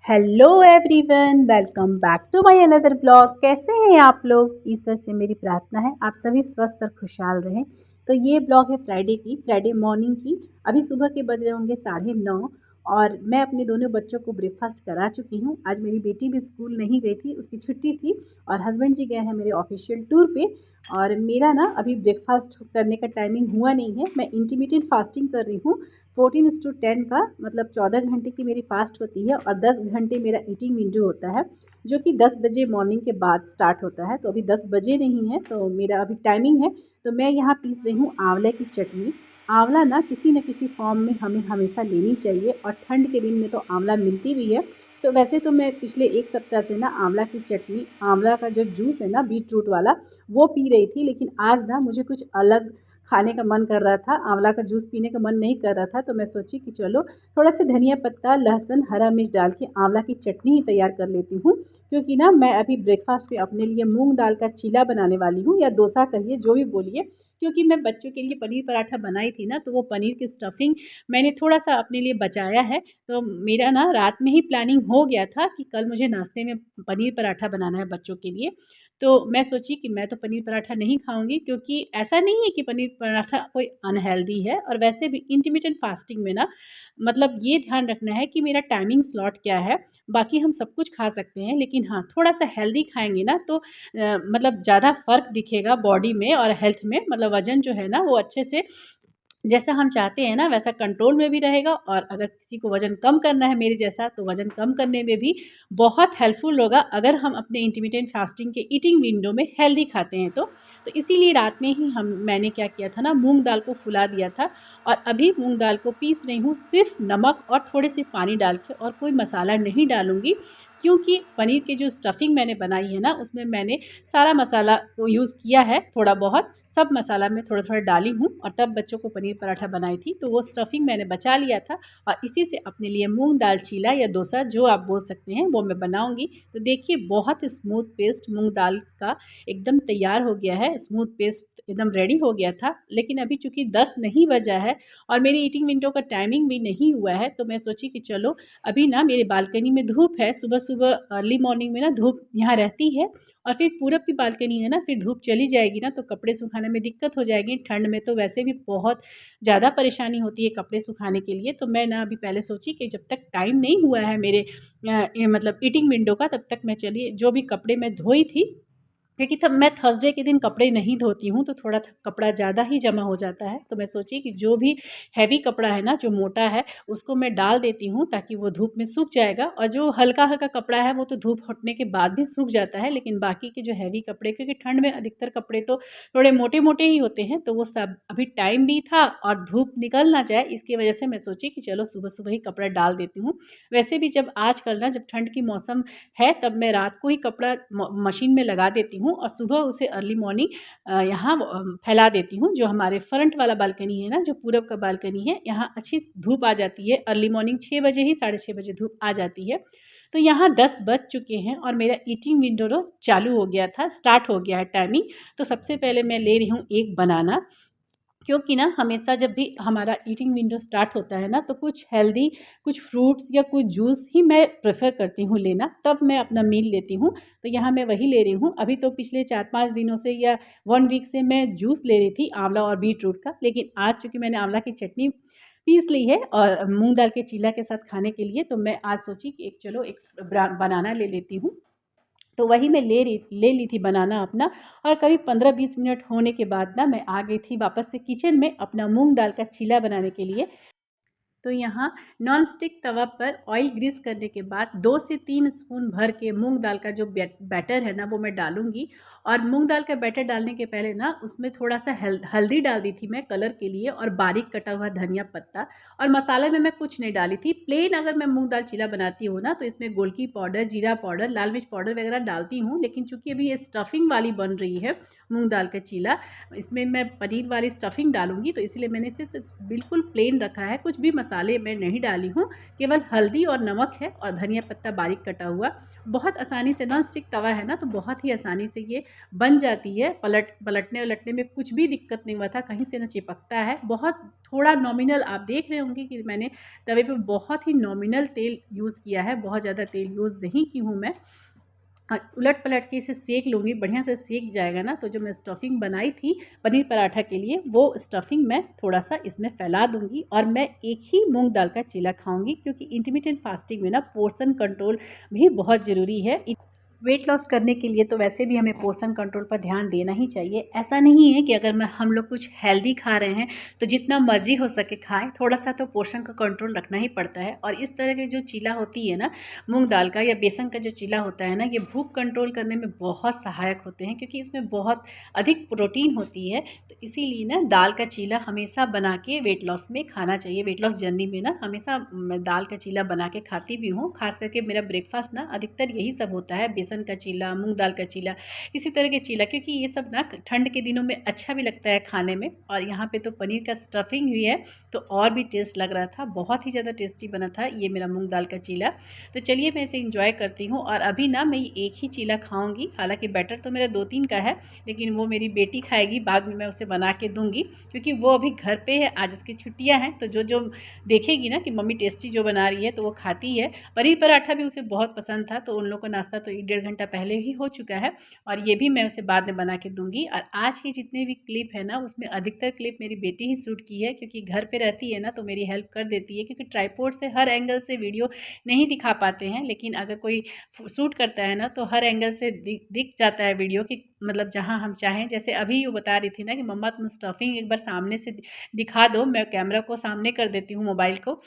Hello everyone, welcome back to my another blog. कैसे हैं आप लोग? ईश्वर से मेरी प्रार्थना है आप सभी स्वस्थ और खुशहाल रहें। तो ये ब्लॉग है फ्राइडे मॉर्निंग की। अभी सुबह के बज रहे होंगे 9:30 और मैं अपने दोनों बच्चों को ब्रेकफास्ट करा चुकी हूँ। आज मेरी बेटी भी स्कूल नहीं गई थी, उसकी छुट्टी थी और हस्बैंड जी गए हैं मेरे ऑफिशियल टूर पे। और मेरा ना अभी ब्रेकफास्ट करने का टाइमिंग हुआ नहीं है। मैं इंटरमिटेंट फास्टिंग कर रही हूँ 14:10 का, मतलब 14 घंटे की मेरी फास्ट होती है और 10 घंटे मेरा ईटिंग विंडो होता है, जो कि 10 बजे मॉर्निंग के बाद स्टार्ट होता है। तो अभी 10 बजे नहीं है, तो मेरा अभी टाइमिंग है। तो मैं यहाँ पीस रही हूँ आंवले की चटनी। आंवला ना किसी फॉर्म में हमें हमेशा लेनी चाहिए और ठंड के दिन में तो आंवला मिलती भी है। तो वैसे तो मैं पिछले एक सप्ताह से ना आंवला की चटनी, आंवला का जो जूस है ना बीट रूट वाला, वो पी रही थी। लेकिन आज ना मुझे कुछ अलग खाने का मन कर रहा था, आंवला का जूस पीने का मन नहीं कर रहा था। तो मैं सोची कि चलो थोड़ा सा धनिया पत्ता, लहसुन, हरा मिर्च डाल के आंवला की चटनी ही तैयार कर लेती हूँ। क्योंकि ना मैं अभी ब्रेकफास्ट पे अपने लिए मूंग दाल का चीला बनाने वाली हूँ, या डोसा कहिए, जो भी बोलिए। क्योंकि मैं बच्चों के लिए पनीर पराठा बनाई थी ना, तो वो पनीर की स्टफिंग मैंने थोड़ा सा अपने लिए बचाया है। तो मेरा ना रात में ही प्लानिंग हो गया था कि कल मुझे नाश्ते में पनीर पराठा बनाना है बच्चों के लिए। तो मैं सोची कि मैं तो पनीर पराठा नहीं खाऊंगी, क्योंकि ऐसा नहीं है कि पनीर पराठा कोई अनहेल्दी है। और वैसे भी इंटरमिटेंट फास्टिंग में ना, मतलब ये ध्यान रखना है कि मेरा टाइमिंग स्लॉट क्या है। बाकी हम सब कुछ खा सकते हैं, लेकिन हाँ, थोड़ा सा हेल्दी खाएंगे ना तो मतलब ज़्यादा फ़र्क दिखेगा बॉडी में और हेल्थ में। मतलब वज़न जो है ना वो अच्छे से, जैसा हम चाहते हैं ना वैसा कंट्रोल में भी रहेगा। और अगर किसी को वज़न कम करना है मेरे जैसा, तो वज़न कम करने में भी बहुत हेल्पफुल होगा अगर हम अपने इंटरमिटेंट फास्टिंग के ईटिंग विंडो में हेल्दी खाते हैं। तो इसीलिए रात में ही मैंने क्या किया था ना, मूंग दाल को फुला दिया था। और अभी मूंग दाल को पीस रही हूँ सिर्फ नमक और थोड़े से पानी डाल के, और कोई मसाला नहीं डालूँगी। क्योंकि पनीर की जो स्टफिंग मैंने बनाई है ना, उसमें मैंने सारा मसाला को यूज़ किया है। थोड़ा बहुत सब मसाला मैं थोड़ा थोड़ा डाली हूँ, और तब बच्चों को पनीर पराठा बनाई थी, तो वो स्टफिंग मैंने बचा लिया था। और इसी से अपने लिए मूंग दाल चीला या डोसा, जो आप बोल सकते हैं, वो मैं बनाऊंगी। तो देखिए, बहुत स्मूथ पेस्ट मूंग दाल का एकदम तैयार हो गया है, स्मूथ पेस्ट एकदम रेडी हो गया था। लेकिन अभी चूंकि 10 नहीं बजा है और मेरी ईटिंग विंडो का टाइमिंग भी नहीं हुआ है, तो मैं सोची कि चलो अभी ना मेरे बालकनी में धूप है, सुबह सुबह अर्ली मॉर्निंग में ना धूप यहाँ रहती है। और फिर पूरब की बालकनी है ना, फिर धूप चली जाएगी ना तो कपड़े सुखाने में दिक्कत हो जाएगी। ठंड में तो वैसे भी बहुत ज़्यादा परेशानी होती है कपड़े सुखाने के लिए। तो मैं ना अभी पहले सोची कि जब तक टाइम नहीं हुआ है मेरे मतलब ईटिंग विंडो का, तब तक मैं चलिए जो भी कपड़े मैं धोई थी, क्योंकि तब मैं थर्सडे के दिन कपड़े नहीं धोती हूँ, तो थोड़ा कपड़ा ज़्यादा ही जमा हो जाता है। तो मैं सोची कि जो भी हैवी कपड़ा है ना, जो मोटा है, उसको मैं डाल देती हूँ ताकि वो धूप में सूख जाएगा। और जो हल्का हल्का कपड़ा है वो तो धूप हटने के बाद भी सूख जाता है, लेकिन बाकी के जो हैवी कपड़े, क्योंकि ठंड में अधिकतर कपड़े तो थोड़े मोटे मोटे ही होते हैं, तो वो सब अभी टाइम भी था और धूप निकल ना जाए, इसकी वजह से मैं सोची कि चलो सुबह सुबह ही कपड़ा डाल देती हूँ। वैसे भी जब आजकल ना, जब ठंड की मौसम है, तब मैं रात को ही कपड़ा मशीन में लगा देती हूँ और सुबह उसे अर्ली मॉर्निंग यहाँ फैला देती हूँ। जो हमारे फ्रंट वाला बालकनी है ना, जो पूरब का बालकनी है, यहाँ अच्छी धूप आ जाती है। अर्ली मॉर्निंग 6 बजे ही, 6:30 बजे धूप आ जाती है। तो यहाँ 10 बज चुके हैं और मेरा ईटिंग विंडो चालू हो गया था, स्टार्ट हो गया है टाइमिंग। तो सबसे पहले मैं ले रही हूँ एक बनाना। क्योंकि ना हमेशा जब भी हमारा ईटिंग विंडो स्टार्ट होता है ना, तो कुछ हेल्दी, कुछ फ्रूट्स या कुछ जूस ही मैं प्रेफर करती हूँ लेना, तब मैं अपना मील लेती हूँ। तो यहाँ मैं वही ले रही हूँ। अभी तो पिछले 4-5 दिनों से या 1 वीक से मैं जूस ले रही थी आंवला और बीट रूट का, लेकिन आज चूँकि मैंने आंवला की चटनी पीस ली है और मूंग दाल के चीला के साथ खाने के लिए, तो मैं आज सोची कि चलो एक बनाना ले लेती हूँ। तो वही मैं ले ली थी बनाना अपना। और करीब 15-20 मिनट होने के बाद ना, मैं आ गई थी वापस से किचन में अपना मूंग दाल का चीला बनाने के लिए। तो यहाँ नॉन स्टिक तवा पर ऑयल ग्रीस करने के बाद 2 से 3 स्पून भर के मूंग दाल का जो बैटर है ना, वो मैं डालूंगी। और मूंग दाल का बैटर डालने के पहले ना, उसमें थोड़ा सा हल्दी डाल दी थी मैं कलर के लिए, और बारीक कटा हुआ धनिया पत्ता। और मसाले में मैं कुछ नहीं डाली थी। प्लेन अगर मैं मूंग दाल चीला बनाती हूँ ना, तो इसमें गोलकी पाउडर, जीरा पाउडर, लाल मिर्च पाउडर वगैरह डालती हूँ। लेकिन चूंकि अभी ये स्टफिंग वाली बन रही है मूंग दाल का चीला, इसमें मैं पनीर वाली स्टफिंग डालूंगी, तो इसलिए मैंने इसे सिर्फ बिल्कुल प्लेन रखा है, कुछ भी मसाला मसाले मैं नहीं डाली हूँ, केवल हल्दी और नमक है और धनिया पत्ता बारीक कटा हुआ। बहुत आसानी से, नॉन स्टिक तवा है ना, तो बहुत ही आसानी से ये बन जाती है। पलटने उलटने में कुछ भी दिक्कत नहीं हुआ था, कहीं से ना चिपकता है। बहुत थोड़ा नॉमिनल, आप देख रहे होंगे कि मैंने तवे पे बहुत ही नॉमिनल तेल यूज़ किया है, बहुत ज़्यादा तेल यूज़ नहीं की हूँ मैं। उलट पलट के इसे सेक लूँगी, बढ़िया से सेक जाएगा ना, तो जो मैं स्टफिंग बनाई थी पनीर पराठा के लिए, वो स्टफिंग मैं थोड़ा सा इसमें फैला दूँगी और मैं एक ही मूंग दाल का चीला खाऊँगी, क्योंकि इंटरमिटेंट फास्टिंग में ना पोर्शन कंट्रोल भी बहुत ज़रूरी है। वेट लॉस करने के लिए तो वैसे भी हमें पोर्शन कंट्रोल पर ध्यान देना ही चाहिए। ऐसा नहीं है कि अगर हम लोग कुछ हेल्दी खा रहे हैं तो जितना मर्जी हो सके खाएं, थोड़ा सा तो पोर्शन का कंट्रोल रखना ही पड़ता है। और इस तरह की जो चीला होती है ना, मूंग दाल का या बेसन का जो चीला होता है ना, ये भूख कंट्रोल करने में बहुत सहायक होते हैं, क्योंकि इसमें बहुत अधिक प्रोटीन होती है। तो इसीलिए ना दाल का चीला हमेशा बना के वेट लॉस में खाना चाहिए। वेट लॉस जर्नी में ना हमेशा मैं दाल का चीला बना के खाती भी हूँ। खास करके मेरा ब्रेकफास्ट ना अधिकतर यही सब होता है, बेसन का चीला, मूंग दाल का चीला, इसी तरह के चीला, क्योंकि ये सब ना ठंड के दिनों में अच्छा भी लगता है खाने में। और यहाँ पे तो पनीर का स्टफिंग हुई है तो और भी टेस्ट लग रहा था, बहुत ही ज़्यादा टेस्टी बना था ये मेरा मूंग दाल का चीला। तो चलिए मैं इसे इंजॉय करती हूँ। और अभी ना मैं एक ही चीला खाऊंगी, हालांकि बैटर तो मेरा 2-3 का है, लेकिन वो मेरी बेटी खाएगी, बाद में मैं उसे बना के दूंगी, क्योंकि वो अभी घर पे है, आज उसकी छुट्टियाँ हैं। तो जो जो देखेगी ना कि मम्मी टेस्टी जो बना रही है तो वो खाती है। पनीर पराठा भी उसे बहुत पसंद था, तो उन लोग का नाश्ता तो 1-1.5 घंटा पहले ही हो चुका है, और ये भी मैं उसे बाद में बना के दूंगी। और आज की जितने भी क्लिप है ना, उसमें अधिकतर क्लिप मेरी बेटी ही शूट की है, क्योंकि घर पे रहती है ना तो मेरी हेल्प कर देती है, क्योंकि ट्राइपॉड से हर एंगल से वीडियो नहीं दिखा पाते हैं, लेकिन अगर कोई शूट करता है ना तो हर एंगल से दिख जाता है वीडियो कि मतलब जहाँ हम चाहें। जैसे अभी वो बता रही थी ना कि मम्मा तुम स्टफिंग एक बार सामने से दिखा दो, मैं कैमरा को सामने कर देती हूँ मोबाइल को।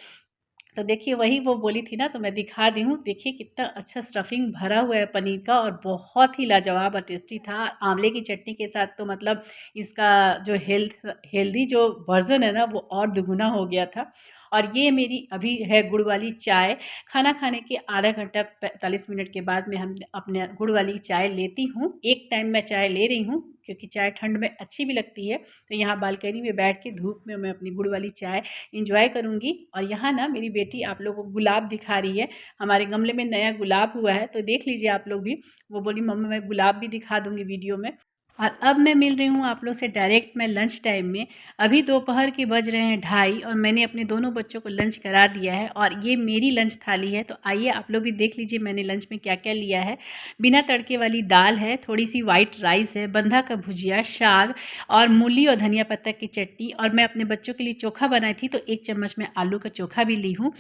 तो देखिए वही वो बोली थी ना, तो मैं दिखा दी हूँ। देखिए कितना अच्छा स्टफिंग भरा हुआ है पनीर का, और बहुत ही लाजवाब और टेस्टी था। आंवले की चटनी के साथ तो मतलब इसका जो हेल्दी जो वर्जन है ना, वो और दुगुना हो गया था। और ये मेरी अभी है गुड़ वाली चाय। खाना खाने के आधा घंटा 45 मिनट के बाद में हम अपने गुड़ वाली चाय लेती हूँ। एक टाइम मैं चाय ले रही हूँ, क्योंकि चाय ठंड में अच्छी भी लगती है। तो यहाँ बालकनी में बैठ के धूप में मैं अपनी गुड़ वाली चाय इंजॉय करूँगी। और यहाँ ना मेरी बेटी आप लोगों को गुलाब दिखा रही है, हमारे गमले में नया गुलाब हुआ है, तो देख लीजिए आप लोग भी। वो बोली मम्मा मैं गुलाब भी दिखा दूँगी वीडियो में। और अब मैं मिल रही हूँ आप लोग से डायरेक्ट मैं लंच टाइम में। अभी दोपहर के बज रहे हैं 2:30 और मैंने अपने दोनों बच्चों को लंच करा दिया है, और ये मेरी लंच थाली है। तो आइए आप लोग भी देख लीजिए मैंने लंच में क्या क्या लिया है। बिना तड़के वाली दाल है, थोड़ी सी वाइट राइस है, बंधा का भुजिया, साग और मूली और धनिया पत्ता की चटनी। और मैं अपने बच्चों के लिए चोखा बनाई थी, तो 1 चम्मच मैं आलू का चोखा भी ली हूँ।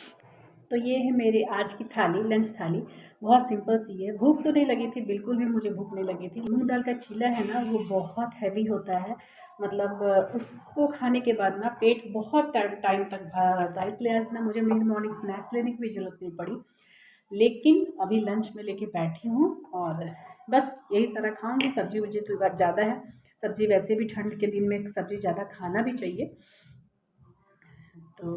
तो ये है मेरी आज की थाली, लंच थाली। बहुत सिंपल सी है, भूख तो नहीं लगी थी, बिल्कुल भी मुझे भूख नहीं लगी थी। मूंग दाल का चीला है ना, वो बहुत हैवी होता है, मतलब उसको खाने के बाद ना पेट बहुत टाइम तक भरा रहता है। इसलिए आज ना मुझे मिड मॉर्निंग स्नैक्स लेने की भी ज़रूरत नहीं पड़ी, लेकिन अभी लंच में लेके बैठी हूँ और बस यही सारा खाऊँगी। सब्जी वब्जी तो बात ज़्यादा है, सब्जी वैसे भी ठंड के दिन में सब्जी ज़्यादा खाना भी चाहिए। तो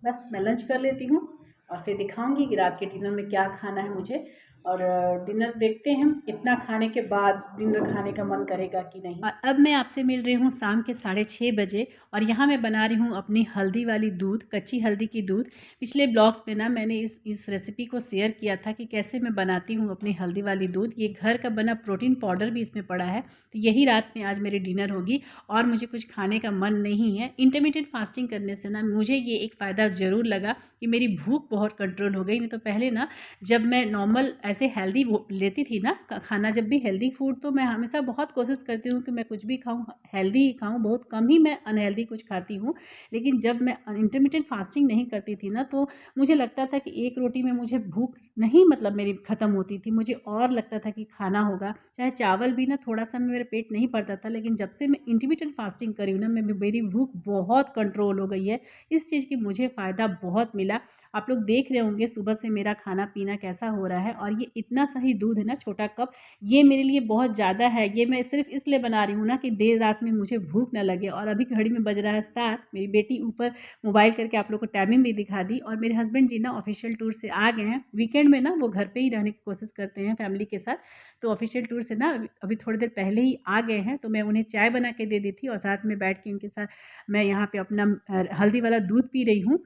बस मैं लंच कर लेती हूँ और फिर दिखाऊंगी कि रात के डिनर में क्या खाना है मुझे। और डिनर देखते हैं इतना खाने के बाद डिनर खाने का मन करेगा कि नहीं। और अब मैं आपसे मिल रही हूँ शाम के 6:30 बजे, और यहाँ मैं बना रही हूँ अपनी हल्दी वाली दूध, कच्ची हल्दी की दूध। पिछले ब्लॉग्स में ना मैंने इस रेसिपी को शेयर किया था कि कैसे मैं बनाती हूँ अपनी हल्दी वाली दूध। ये घर का बना प्रोटीन पाउडर भी इसमें पड़ा है, तो यही रात में आज मेरी डिनर होगी। और मुझे कुछ खाने का मन नहीं है। इंटरमिटेंट फास्टिंग करने से ना मुझे ये एक फ़ायदा ज़रूर लगा कि मेरी भूख बहुत कंट्रोल हो गई। नहीं तो पहले ना जब मैं नॉर्मल ऐसे हेल्दी लेती थी ना खाना, जब भी हेल्दी फूड, तो मैं हमेशा बहुत कोशिश करती हूँ कि मैं कुछ भी खाऊँ हेल्दी ही खाऊँ, बहुत कम ही मैं अनहेल्दी कुछ खाती हूँ। लेकिन जब मैं इंटरमिटेंट फास्टिंग नहीं करती थी ना, तो मुझे लगता था कि एक रोटी में मुझे भूख नहीं मतलब मेरी ख़त्म होती थी, मुझे और लगता था कि खाना होगा। चाहे चावल भी ना थोड़ा सा मेरे पेट नहीं पड़ता था, लेकिन जब से मैं इंटरमिटेंट फास्टिंग करी हूँ ना, मेरी भूख बहुत कंट्रोल हो गई है। इस चीज़ की मुझे फ़ायदा बहुत मिला। आप लोग देख रहे होंगे सुबह से मेरा खाना पीना कैसा हो रहा है। और ये इतना सही दूध है ना, छोटा कप, ये मेरे लिए बहुत ज़्यादा है। ये मैं सिर्फ इसलिए बना रही हूँ ना कि देर रात में मुझे भूख ना लगे। और अभी घड़ी में बज रहा है 7। मेरी बेटी ऊपर मोबाइल करके आप लोग को टाइमिंग भी दिखा दी। और मेरे हस्बैंड जी ना ऑफिशियल टूर से आ गए हैं। वीकेंड में ना वो घर पे ही रहने की कोशिश करते हैं फैमिली के साथ। तो ऑफिशियल टूर से ना अभी थोड़ी देर पहले ही आ गए हैं। तो मैं उन्हें चाय बना के दे दी थी और साथ में बैठ के इनके साथ मैं यहाँ पे अपना हल्दी वाला दूध पी रही हूँ।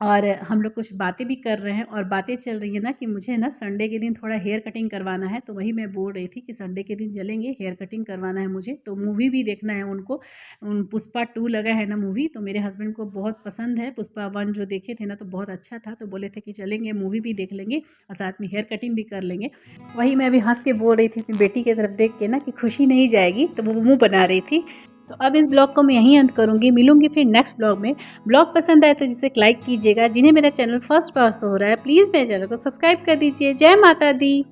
और हम लोग कुछ बातें भी कर रहे हैं। और बातें चल रही है ना कि मुझे ना संडे के दिन थोड़ा हेयर कटिंग करवाना है। तो वही मैं बोल रही थी कि संडे के दिन चलेंगे, हेयर कटिंग करवाना है मुझे। तो मूवी भी देखना है उनको। पुष्पा 2 लगा है ना मूवी, तो मेरे हस्बैंड को बहुत पसंद है। पुष्पा 1 जो देखे थे ना तो बहुत अच्छा था। तो बोले थे कि चलेंगे, मूवी भी देख लेंगे और साथ में हेयर कटिंग भी कर लेंगे। वही मैं अभी हंस के बोल रही थी अपनी बेटी की तरफ देख के ना कि खुशी नहीं जाएगी, तो वो मुँह बना रही थी। तो अब इस ब्लॉग को मैं यहीं अंत करूँगी। मिलूंगी फिर नेक्स्ट ब्लॉग में। ब्लॉग पसंद आए तो जिसे लाइक कीजिएगा। जिन्हें मेरा चैनल फर्स्ट बार हो रहा है प्लीज़ मेरे चैनल को सब्सक्राइब कर दीजिए। जय माता दी।